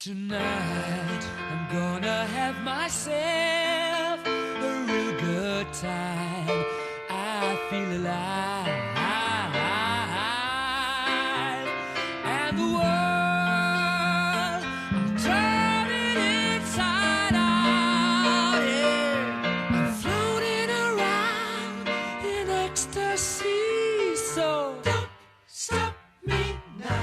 Tonight I'm gonna have myself a real good time. I feel alive, and the world I'm turning inside out. Yeah, I'm floating around in ecstasy. So don't stop me now.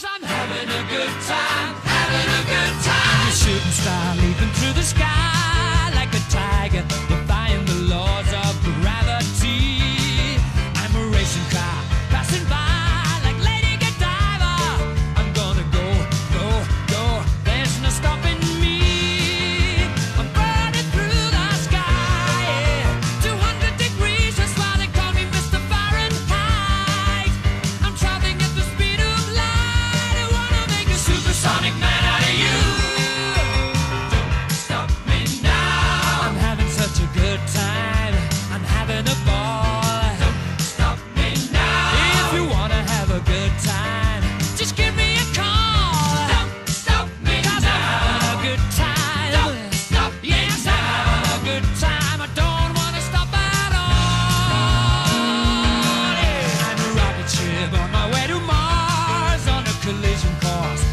I'm having a good time, having a good time. A shooting star leaping through the sky like a tiger, defying the laws of gravity. I'm a racing car passing by like Lady Godiva. I'm gonna go, go, go. There's no stopping me. I'm burning through the sky, yeah. 200 degrees, that's why they call me Mr. Fahrenheit. I'm traveling at the speed of light. Supersonic man out of you. Don't stop me now. I'm having such a good time. I'm having a ball. Don't stop me now. If you wanna have a good time, just give me a call. Don't stop me now. 'Cause I'm having a good time. Don't stop me now. Yes, I'm having a good time. I don't wanna stop at all. Yeah. I'm a rocket ship on my way to Mars on a collision course.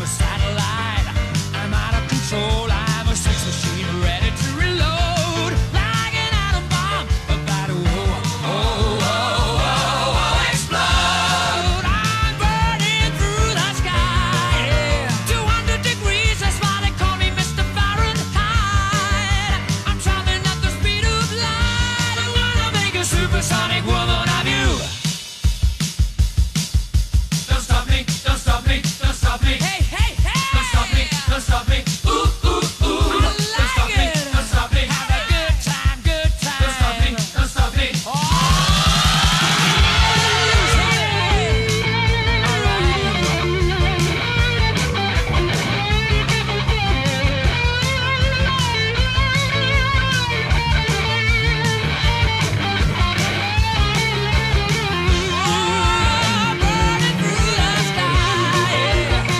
Satellite, I'm out of control. I'm a sex machine ready to reload, like an atom bomb about to explode. I'm burning through the sky, yeah. 200 degrees, that's why they call me Mr. Fahrenheit. I'm traveling at the speed of light. I wanna make a supersonic woman of you. Don't stop me, don't stop me, don't stop me. Hey, hey, hey. Don't stop me, ooh, ooh, ooh. Don't stop me, don't stop me. Have a good time, good time. Don't stop me, don't stop me. Oh. Burning through the sky,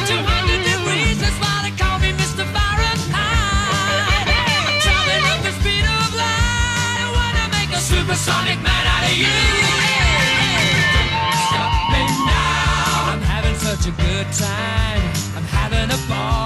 200 degrees, that's why they call me Mr. Fahrenheit. I'm traveling at the speed of light. I wanna make a supersonic man out of you. Stop me now. I'm having such a good time. I'm having a ball.